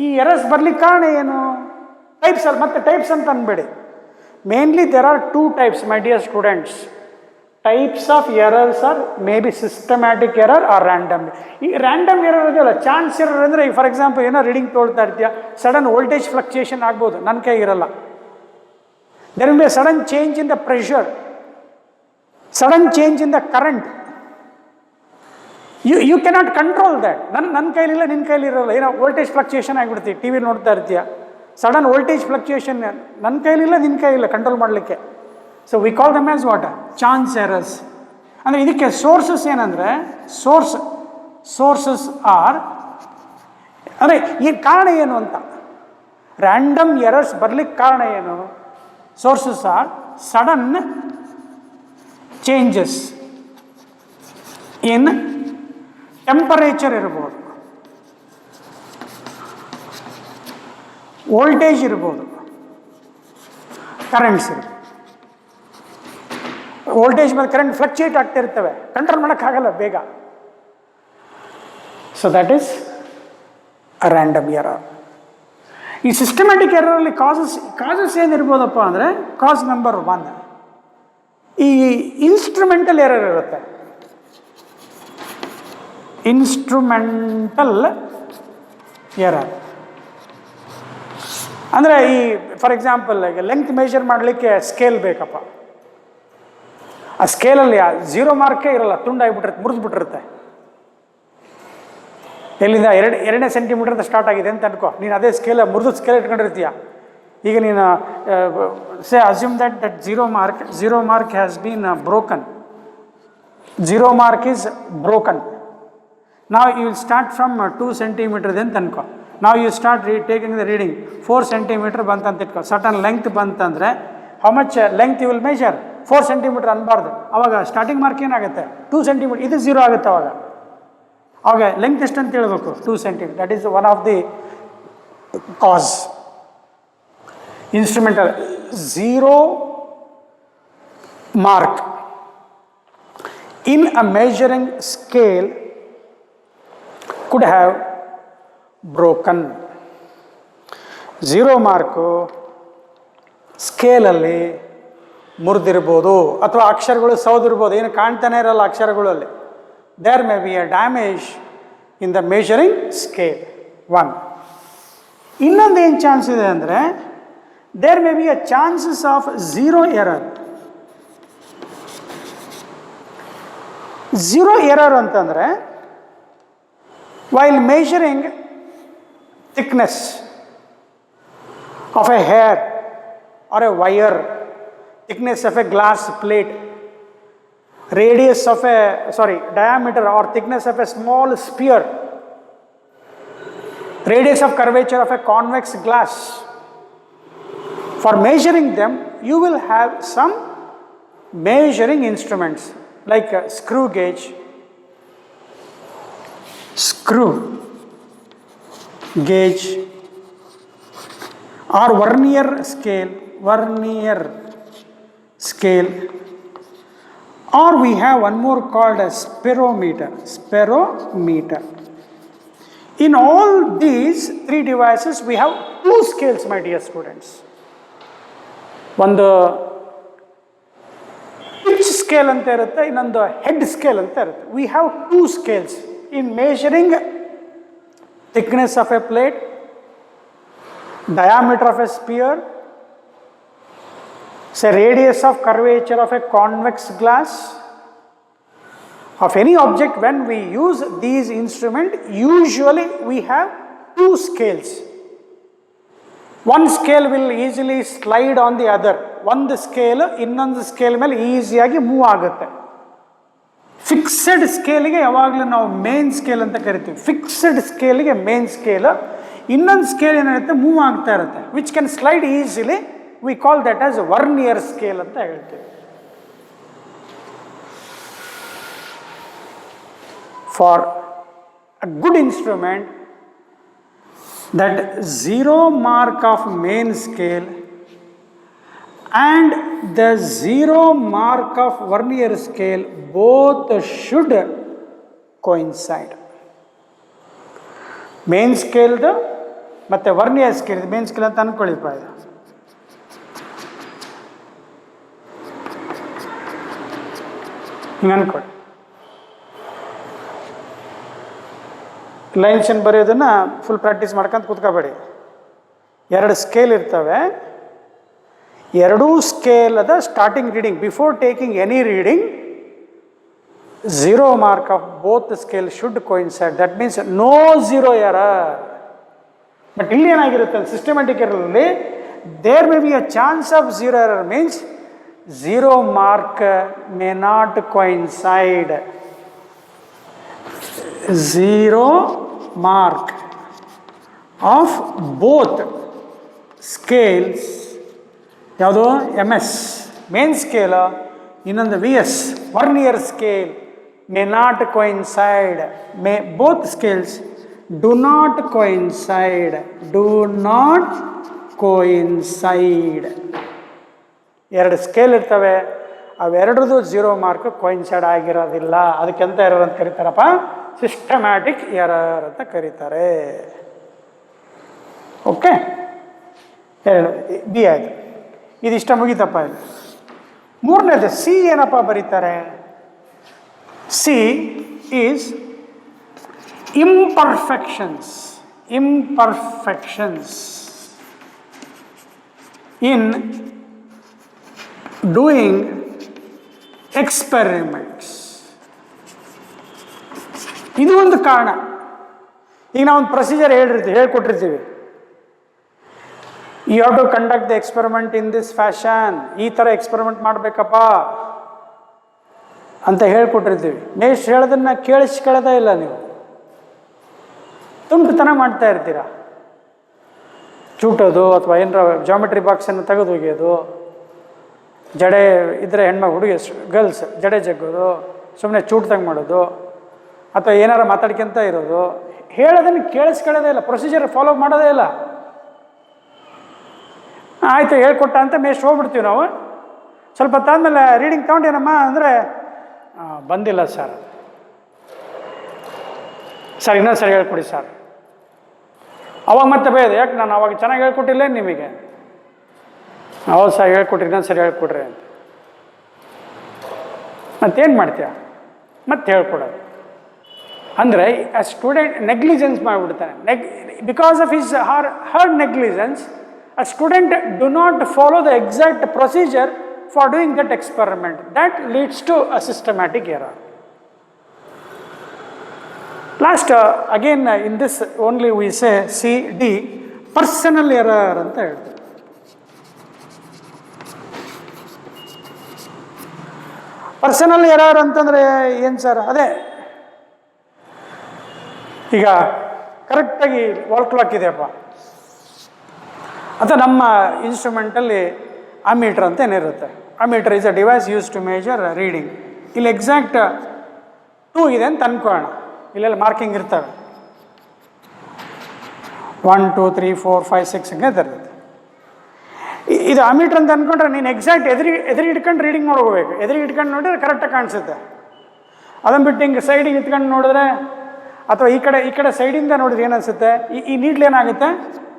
ಈ errors ಬರ್ಲಿಕ್ಕೆ ಕಾರಣ ಏನು? Types ಅಲ್ಲಿ ಮತ್ತೆ ಟೈಪ್ಸ್ ಅಂತ ಅನ್ಬೇಡಿ. Mainly there are two types, my dear students. Types of errors are maybe systematic error or random. ಈ random error ಇದೆಯಲ್ಲ, ಚಾನ್ಸ್ ಎರರ್ ಅಂದರೆ ಫಾರ್ ಎಕ್ಸಾಂಪಲ್ ಏನೋ ರೀಡಿಂಗ್ ತೊಗೊಳ್ತಾ ಇರ್ತೀಯ, ಸಡನ್ ವೋಲ್ಟೇಜ್ ಫ್ಲಕ್ಚುಯೇಷನ್ ಆಗ್ಬೋದು, ನನ್ನ ಕೈ ಇರಲ್ಲ. There will be a sudden change in the pressure, sudden change in the current. You cannot control that. ನನ್ನ ಕೈಲಿಲ್ಲ, ನಿನ್ನ ಕೈಲಿ ಇರೋಲ್ಲ. ಏನೋ ವೋಲ್ಟೇಜ್ ಫ್ಲಕ್ಚುಯೇಷನ್ ಆಗಿಬಿಡ್ತೀವಿ, ಟಿ ವಿ ನೋಡ್ತಾ ಇರ್ತೀಯ, ಸಡನ್ ವೋಲ್ಟೇಜ್ ಫ್ಲಕ್ಚುಯೇಷನ್ ನನ್ನ ಕೈಲಿಲ್ಲ, ನಿನ್ನ ಕೈಲಿಲ್ಲ ಕಂಟ್ರೋಲ್ ಮಾಡಲಿಕ್ಕೆ. So we call them as what? Chance errors. ಅಂದರೆ ಇದಕ್ಕೆ ಸೋರ್ಸಸ್ ಏನಂದರೆ, ಸೋರ್ಸಸ್ ಆರ್ ಅಂದರೆ ಈ ಕಾರಣ ಏನು ಅಂತ. ರ್ಯಾಂಡಮ್ ಎರರ್ಸ್ ಬರ್ಲಿಕ್ಕೆ ಕಾರಣ ಏನು? Sources are sudden changes in temperature ಇರ್ಬೋದು, ವೋಲ್ಟೇಜ್ ಇರ್ಬೋದು, ಕರೆಂಟ್ಸ್ ಇರ್ಬೋದು. ವೋಲ್ಟೇಜ್ ಮೇಲೆ ಕರೆಂಟ್ ಫ್ಲಕ್ಚುಯೇಟ್ ಆಗ್ತಾ ಇರ್ತವೆ, ಕಂಟ್ರೋಲ್ ಮಾಡೋಕ್ಕಾಗಲ್ಲ ಬೇಗ. So that is a random error. ಈ ಸಿಸ್ಟಮ್ಯಾಟಿಕ್ ಎರರಲ್ಲಿ ಕಾಸಸ್ ಏನಿರ್ಬೋದಪ್ಪ ಅಂದರೆ, ಕಾಸ್ ನಂಬರ್ 1 ಈ ಇನ್ಸ್ಟ್ರೂಮೆಂಟಲ್ ಎರರ್ ಇರುತ್ತೆ. ಇನ್ಸ್ಟ್ರೂಮೆಂಟಲ್ ಎರರ್ ಅಂದರೆ ಈ ಫಾರ್ ಎಕ್ಸಾಂಪಲ್ ಈಗ ಲೆಂತ್ ಮೆಷರ್ ಮಾಡಲಿಕ್ಕೆ ಸ್ಕೇಲ್ ಬೇಕಪ್ಪ. ಆ ಸ್ಕೇಲಲ್ಲಿ 0 ಮಾರ್ಕೇ ಇರಲ್ಲ, ತುಂಡಾಗಿಬಿಟ್ಟಿರುತ್ತೆ, ಮುರಿದ್ಬಿಟ್ಟಿರುತ್ತೆ. ಎಲ್ಲಿಂದ 2 ಸೆಂಟಿಮೀಟರ್ ಅಂತ ಸ್ಟಾರ್ಟ್ ಆಗಿದೆ ಅಂತ ಅನ್ಕೋ, ನೀನು ಅದೇ ಮುರಿದು ಸ್ಕೇಲ್ ಇಟ್ಕೊಂಡಿರ್ತೀಯ. ಈಗ ನೀನು say assume that zero mark has been broken. 0 mark is broken. ನಾವು you will start from 2 centimetre ಅಂತ ಅನ್ಕೋ. ನಾವು you start taking the reading 4 centimetre ಬಂತಂತ ಇಟ್ಕೋ. ಸರ್ಟನ್ ಲೆಂತ್ ಬಂತಂದರೆ how much length you will measure? 4 centimetre ಅನ್ಬಾರ್ದು. ಅವಾಗ starting mark ಏನಾಗುತ್ತೆ 2 ಸೆಂಟಿಮೀಟರ್, ಇದು 0 ಆಗುತ್ತೆ. ಅವಾಗ ಲೆಂತ್ ಎಷ್ಟು ಅಂತ ಹೇಳ್ಬೇಕು 2 centimetre. That is one of the cos. Instrumental 0 mark in a measuring scale could have broken. 0 mark ಸ್ಕೇಲಲ್ಲಿ ಮುರಿದಿರ್ಬೋದು ಅಥವಾ ಅಕ್ಷರಗಳು ಸೌದಿರ್ಬೋದು, ಏನು ಕಾಣ್ತಾನೆ ಇರಲ್ಲ ಅಕ್ಷರಗಳಲ್ಲಿ. There may be a damage in the measuring scale. 1. ಇನ್ನೊಂದು ಏನು ಚಾನ್ಸ್ ಇದೆ ಅಂದರೆ there may be a chances of 0 error. 0 error ಅಂತಂದರೆ while measuring thickness of a hair or a wire, thickness of a glass plate, radius of a diameter or thickness of a small sphere, radius of curvature of a convex glass. For measuring them you will have some measuring instruments like a screw gauge, or vernier scale, or we have one more called as spirometer. In all these 3 devices we have 2 scales, my dear students. ಒಂದು pitch scale ಅಂತ ಇರುತ್ತೆ, ಇನ್ನೊಂದು head scale ಅಂತ ಇರುತ್ತೆ. We have 2 scales in measuring thickness of a plate, diameter of a sphere, say radius of curvature of a convex glass of any object. When we use these instruments, usually we have 2 scales. One scale will easily slide on the other. ಒಂದು scale ಇನ್ನೊಂದು scale ಮೇಲೆ ಈಸಿಯಾಗಿ move ಆಗುತ್ತೆ. Fixed ಸ್ಕೇಲಿಗೆ ಯಾವಾಗಲೂ ನಾವು main scale ಅಂತ ಕರಿತೀವಿ. Fixed ಸ್ಕೇಲಿಗೆ main scale, ಇನ್ನೊಂದು ಸ್ಕೇಲ್ ಏನಿರುತ್ತೆ ಮೂವ್ ಆಗ್ತಾ ಇರುತ್ತೆ, which can slide easily. We call that as vernier scale ಅಂತ ಹೇಳ್ತೀವಿ. For a good instrument, that 0 mark of main scale and the 0 mark of vernier scale both should coincide. Main scale ಮತ್ತೆ vernier scale, main scale ಅಂತ ಅನ್ಕೊಳ್ಳಿಪ್ಪ. ಇದು ಹಿಂಗೆ ಅನ್ಕೊಳ್ಳಿ. Lines ಏನು ಬರೆಯೋದನ್ನು full practice ಮಾಡ್ಕೊಂತ ಕೂತ್ಕೋಬೇಡಿ. 2 scale ಇರ್ತವೆ. 2 ಸ್ಕೇಲದ starting reading, before taking any reading, 0 mark of both scale should coincide. That means no 0 error. But ಇಲ್ಲಿ ಏನಾಗಿರುತ್ತೆ ಸಿಸ್ಟಮ್ಯಾಟಿಕ್ ಎರರಲ್ಲಿ, there may be a chance of 0 error means 0 mark may not coincide. 0 mark of both scales, ಯಾವುದು MS main scale, ಇನ್ನೊಂದು VS vernier scale, may not coincide. Both scales do not coincide. 2 scale ಇರ್ತವೆ, ಅವೆರಡರದು 0 mark coincide ಆಗಿರೋದಿಲ್ಲ. ಅದಕ್ಕೆಂತ error ಅಂತ ಕರೀತಾರಪ್ಪ? Systematic error ಅಂತ ಕರೀತಾರೆ. Okay, B ಆಯ್ತು. ಇದಿಷ್ಟ ಮುಗಿತಪ್ಪ. ಇಲ್ಲಿ 3ನೇದು C ಏನಪ್ಪ ಬರೀತಾರೆ? C is imperfections in doing experiments. ಇದು ಒಂದು ಕಾರಣ. ಈಗ ನಾವು ಒಂದು ಪ್ರೊಸೀಜರ್ ಹೇಳ್ಕೊಟ್ಟಿರ್ತೀವಿ. You have to conduct the experiment in this fashion. ಈ ಥರ ಎಕ್ಸ್ಪೆರಿಮೆಂಟ್ ಮಾಡಬೇಕಪ್ಪ ಅಂತ ಹೇಳ್ಕೊಟ್ಟಿರ್ತೀವಿ. ನೆಕ್ಸ್ಟ್ ಹೇಳೋದನ್ನ ಕೇಳಿಸ್ಕೊಳ್ಳೋದೇ ಇಲ್ಲ, ನೀವು ತುಂಟುತನ ಮಾಡ್ತಾ ಇರ್ತೀರ. ಚೂಟೋದು ಅಥವಾ ಏನಾರ ಜಾಮೆಟ್ರಿ ಬಾಕ್ಸನ್ನು ತೆಗೆದು ಒಗೆಯೋದು, ಜಡೆ ಇದ್ದರೆ ಹೆಣ್ಮಗು ಹುಡುಗಿ ಗರ್ಲ್ಸ್ ಜಡೆ ಜಗ್ಗೋದು, ಸುಮ್ಮನೆ ಚೂಟ್ದಂಗೆ ಮಾಡೋದು, ಅಥವಾ ಏನಾರು ಮಾತಾಡ್ಕೊಂತ ಇರೋದು, ಹೇಳೋದನ್ನು ಕೇಳಿಸ್ಕೊಳ್ಳೋದೇ ಇಲ್ಲ, ಪ್ರೊಸೀಜರ್ ಫಾಲೋ ಮಾಡೋದೇ ಇಲ್ಲ. ಆಯಿತು ಹೇಳ್ಕೊಟ್ಟ ಅಂತ ಮೇಷ್ಟ್ರು ಹೋಗ್ಬಿಡ್ತೀವಿ ನಾವು. ಸ್ವಲ್ಪ ಹೊತ್ತಾದ್ಮೇಲೆ ರೀಡಿಂಗ್ ತೊಗೊಂಡೇನಮ್ಮ ಅಂದರೆ ಬಂದಿಲ್ಲ ಸರ್, ಸರ್ ಇನ್ನೊಂದು ಸರಿ ಹೇಳ್ಕೊಡಿ ಸರ್. ಅವಾಗ ಮತ್ತೆ ಬೇಡ, ಯಾಕೆ ನಾನು ಅವಾಗ ಚೆನ್ನಾಗಿ ಹೇಳ್ಕೊಟ್ಟಿಲ್ಲ ನಿಮಗೆ? ಹೌದು ಸರ್ ಹೇಳ್ಕೊಟ್ರಿ, ಇನ್ನೊಂದು ಸರಿ ಹೇಳ್ಕೊಡ್ರಿ ಅಂತ. ಮತ್ತೇನು ಮಾಡ್ತೀಯ? ಮತ್ತೆ ಹೇಳ್ಕೊಡೋದು ಅಂದರೆ ಆ ಸ್ಟೂಡೆಂಟ್ ನೆಗ್ಲಿಜೆನ್ಸ್ ಮಾಡಿಬಿಡ್ತಾನೆ. Because of his her negligence a student do not follow the exact procedure for doing that experiment. That leads to a systematic error. Last again in this only we say CD, personal error anta ಹೇಳ್ತೀವಿ. Personal error ಅಂತಂದರೆ ಏನು sir? ಅದೇ ಈಗ ಕರೆಕ್ಟಾಗಿ wall clock ಇದೆಯಪ್ಪ, ಅಥವಾ ನಮ್ಮ ಇನ್ಸ್ಟ್ರೂಮೆಂಟಲ್ಲಿ ammeter ಅಂತ ಏನಿರುತ್ತೆ. Ammeter is a device use to measure reading. ಇಲ್ಲಿ ಎಕ್ಸಾಕ್ಟ್ 2 ಇದೆ ಅಂತ ಅನ್ಕೊಳ್ಳೋಣ, ಇಲ್ಲೆಲ್ಲ ಮಾರ್ಕಿಂಗ್ ಇರ್ತವೆ, 1 2 3 4 5 6 ಹಂಗೆ ಇರುತ್ತೆ. ಇದು ಅಮೀಟರ್ ಅಂತ ಅಂದ್ಕೊಂಡ್ರೆ ನೀನು ಎಕ್ಸಾಕ್ಟ್ ಎದುರು ಇಟ್ಕೊಂಡು ರೀಡಿಂಗ್ ನೋಡ್ಕೋಬೇಕು. ಎದುರು ಇಟ್ಕೊಂಡು ನೋಡಿದ್ರೆ ಕರೆಕ್ಟಾಗಿ ಕಾಣಿಸುತ್ತೆ. ಅದನ್ನು ಬಿಟ್ಟು ಹಿಂಗೆ ಸೈಡಿಗೆ ಇಟ್ಕೊಂಡು ನೋಡಿದ್ರೆ, ಅಥವಾ ಈ ಕಡೆ ಸೈಡಿಂದ ನೋಡಿದ್ರೆ ಏನಿಸುತ್ತೆ, ಈ ನೀಡ್ಲು ಏನಾಗುತ್ತೆ,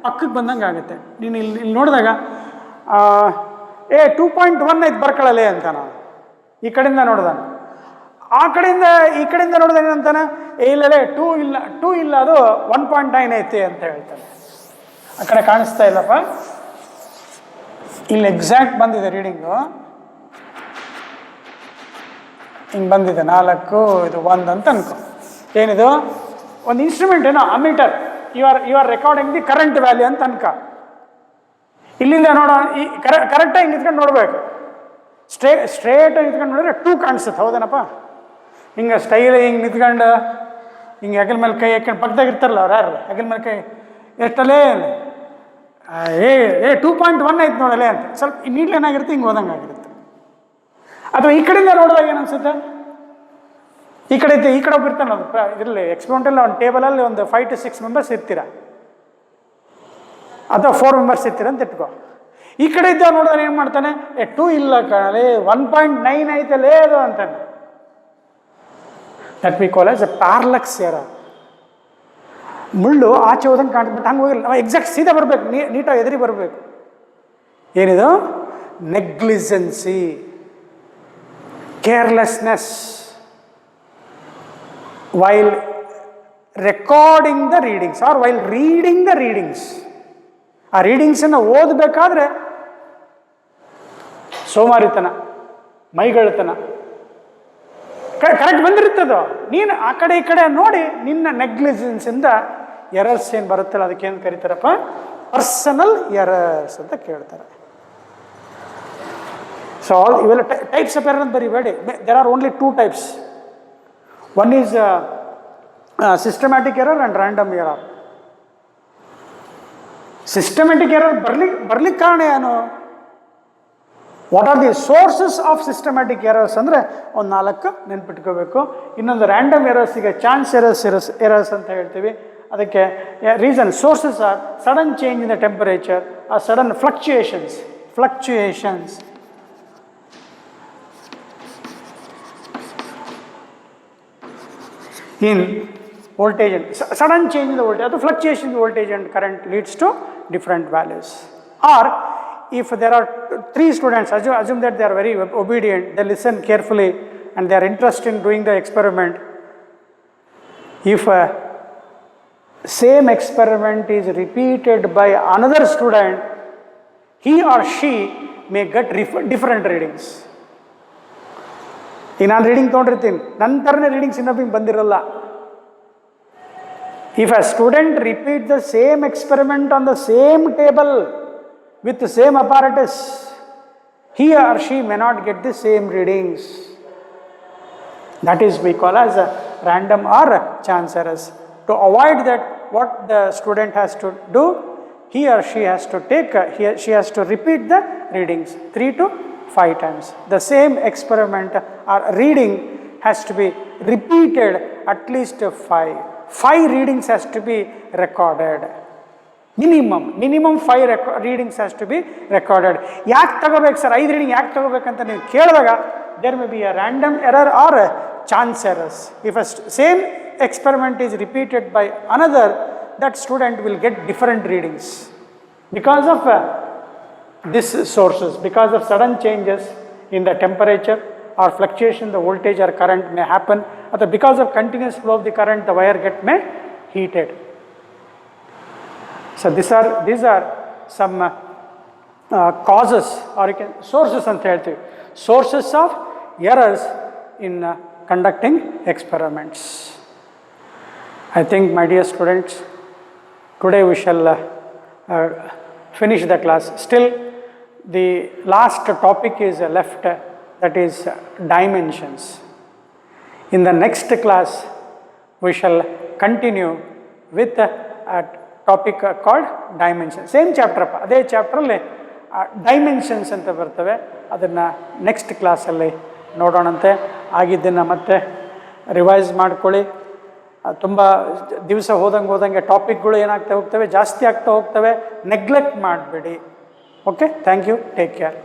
ಪಕ್ಕಕ್ಕೆ ಬಂದಂಗೆ ಆಗುತ್ತೆ. ನೀನು ಇಲ್ಲಿ ನೋಡಿದಾಗ 2.1 ಐತೆ ಬರ್ಕೊಳ್ಳಲೆ ಅಂತ ನಾನು ಈ ಕಡೆಯಿಂದ ನೋಡ್ದಾನೆ. ಆ ಕಡೆಯಿಂದ ಈ ಕಡೆಯಿಂದ ನೋಡಿದಾಗ ಏನಂತಾನೆ, ಇಲ್ಲಲೇ 2 ಇಲ್ಲ ಅದು 1.9 ಐತೆ ಅಂತ ಹೇಳ್ತಾನೆ. ಆ ಕಡೆ ಕಾಣಿಸ್ತಾ ಇಲ್ಲಪ್ಪ, ಇಲ್ಲಿ ಎಕ್ಸಾಕ್ಟ್ ಬಂದಿದೆ ರೀಡಿಂಗು, ಹಿಂಗೆ ಬಂದಿದೆ 4 ಇದು 1 ಅಂತ ಅನ್ಕೊ. ಏನಿದು ಒಂದು ಇನ್ಸ್ಟ್ರೂಮೆಂಟ್ ಏನೋ ammeter, you are recording the current value ಅಂತ ಅನ್ಕ. ಇಲ್ಲಿಂದ ನೋಡೋ ಈ ಕರೆಕ್ಟಾಗಿ ಹಿಂಗೆ ನಿಂತ್ಕೊಂಡು ನೋಡಬೇಕು. ಸ್ಟ್ರೇಟಾಗಿ ನಿಂತ್ಕೊಂಡು ನೋಡಿದ್ರೆ 2 ಕಾಣಿಸುತ್ತೆ, ಹೌದೇನಪ್ಪ? ಹಿಂಗೆ ಸ್ಟೈಲ್ ಹಿಂಗೆ ನಿಂತ್ಕೊಂಡು ಹಿಂಗೆ ಹೆಗಲ ಮೇಲೆ ಕೈ ಹಾಕೊಂಡು ಪಕ್ಕದಾಗ ಇರ್ತಾರಲ್ಲ ಅವ್ರು, ಯಾರು ಹೆಗಲ ಮೇಲೆ ಕೈ ಎಷ್ಟಲ್ಲೇ 2.1 ಐತೆ ನೋಡಲೇ ಅಂತ ಸ್ವಲ್ಪ ನೀಡ್ಲು ಏನಾಗಿರುತ್ತೆ, ಹಿಂಗೆ ಹೋದಂಗೆ ಆಗಿರುತ್ತೆ. ಅಥವಾ ಈ ಕಡೆಯಿಂದ ನೋಡಿದಾಗ ಏನು ಅನ್ಸುತ್ತೆ, ಈ ಕಡೆ ಒಬ್ಬಿರ್ತಾನೆ. ಅದು ಇದರಲ್ಲಿ ಎಕ್ಸ್ಪೆರಿಮೆಂಟಲ್ಲಿ ಒಂದು ಟೇಬಲಲ್ಲಿ ಒಂದು 5 to 6 ಮೆಂಬರ್ಸ್ ಇರ್ತೀರ, ಅಥವಾ 4 ಮೆಂಬರ್ಸ್ ಇರ್ತೀರ ಅಂತ ಇಟ್ಕೋ. ಈ ಕಡೆ ಇದ್ದ ನೋಡಿದ್ರೆ ಏನು ಮಾಡ್ತಾನೆ, 2 ಇಲ್ಲ ಕಾಣಲೇ 1.9 ಐತಲೇ ಅದು ಅಂತಾನೆ. That we call as A parallax error. ಮುಳ್ಳು ಆಚೆ ಹೋದಂಗೆ ಕಾಣ್ಬಿಟ್ಟು ಹಂಗೆ ಹೋಗಿಲ್ಲ, ನಾವು ಎಕ್ಸಾಕ್ಟ್ ಸೀದಾ ಬರಬೇಕು, ನೀಟಾಗಿ ಎದುರಿ ಬರಬೇಕು. ಏನಿದು? Negligence, carelessness while recording the readings or while reading the readings. ಆ ರೀಡಿಂಗ್ಸನ್ನು ಓದಬೇಕಾದ್ರೆ ಸೋಮಾರಿತನ, ಮೈಗಳತನ, ಕರೆಕ್ಟ್ ಬಂದಿರುತ್ತದೋ, ನೀನು ಆ ಕಡೆ ಈ ಕಡೆ ನೋಡಿ ನಿನ್ನ ನೆಗ್ಲಿಜೆನ್ಸಿಂದ ಎರರ್ಸ್ ಏನು ಬರುತ್ತಲ್ಲ ಅದಕ್ಕೇನು ಕರೀತಾರಪ್ಪ, ಪರ್ಸನಲ್ ಎರರ್ಸ್ ಅಂತ ಕೇಳ್ತಾರೆ. ಸೊ ಇವೆಲ್ಲ ಟೈಪ್ಸ್ ಆಫ್ ಎರರ್ ಅಂತ ಬರೀಬೇಡಿ. There are only 2 types. One is systematic error and random error. Systematic error ಬರ್ಲಿಕ್ಕೆ ಕಾರಣ ಏನು? What are the sources of systematic errors ಅಂದರೆ ಒಂದು 4 ನೆನ್ಪಿಟ್ಕೋಬೇಕು. ಇನ್ನೊಂದು ರ್ಯಾಂಡಮ್ ಎರರ್ಸಿಗೆ ಚಾನ್ಸ್ ಎರರ್ಸ್ ಅಂತ ಹೇಳ್ತೀವಿ. ಅದಕ್ಕೆ reason sources are sudden change in the temperature, ಆ sudden fluctuations in voltage and sudden change in the voltage, the fluctuation in the voltage and current leads to different values. Or if there are 3 students, assume that they are very obedient, they listen carefully and they are interested in doing the experiment. If same experiment is repeated by another student, he or she may get different readings. ಈಗ ನಾನು reading ತೊಗೊಂಡಿರ್ತೀನಿ, ನನ್ನ ಥರನೇ readings ಇನ್ನೊಬ್ಬಿಗೆ ಬಂದಿರಲ್ಲ. If a student repeat the same experiment on the same table with same apparatus, he or she may not get the same readings. That is we call as a random or chance errors. To avoid that, what the student has to do, he or she has to take, she has to repeat the readings 3 to 5 times. The same experiment or reading has to be repeated at least 5. 5 readings has to be recorded. Minimum 5 readings has to be recorded. ಯಾಕೆ ತಗೋಬೇಕು sir 5 reading ಯಾಕೆ ತಗೋಬೇಕಂತ ನೀವು ಕೇಳಿದಾಗ there may be a random error or a chance errors. If a same experiment is repeated by another, that student will get different readings because of these sources, because of sudden changes in the temperature or fluctuation the voltage or current may happen, or because of continuous flow of the current the wire may heated. So these are some causes or you can sources anta helthivi, sources of errors in conducting experiments. I think my dear students, today we shall finish the class. Still the last topic is left, that is dimensions. In the next class we shall continue with a topic called dimensions. Same chapter, ಅದೇ ಚಾಪ್ಟ್ರಲ್ಲಿ dimensions ಅಂತ ಬರ್ತವೆ, ಅದನ್ನು next ಕ್ಲಾಸಲ್ಲಿ ನೋಡೋಣಂತೆ. ಆಗಿದ್ದನ್ನು ಮತ್ತೆ revise ಮಾಡ್ಕೊಳ್ಳಿ. ತುಂಬ ದಿವಸ ಹೋದಂಗೆ ಟಾಪಿಕ್ಗಳು ಏನಾಗ್ತಾ ಹೋಗ್ತವೆ, ಜಾಸ್ತಿ ಆಗ್ತಾ ಹೋಗ್ತವೆ, ನೆಗ್ಲೆಕ್ಟ್ ಮಾಡಬೇಡಿ. Okay, thank you, take care.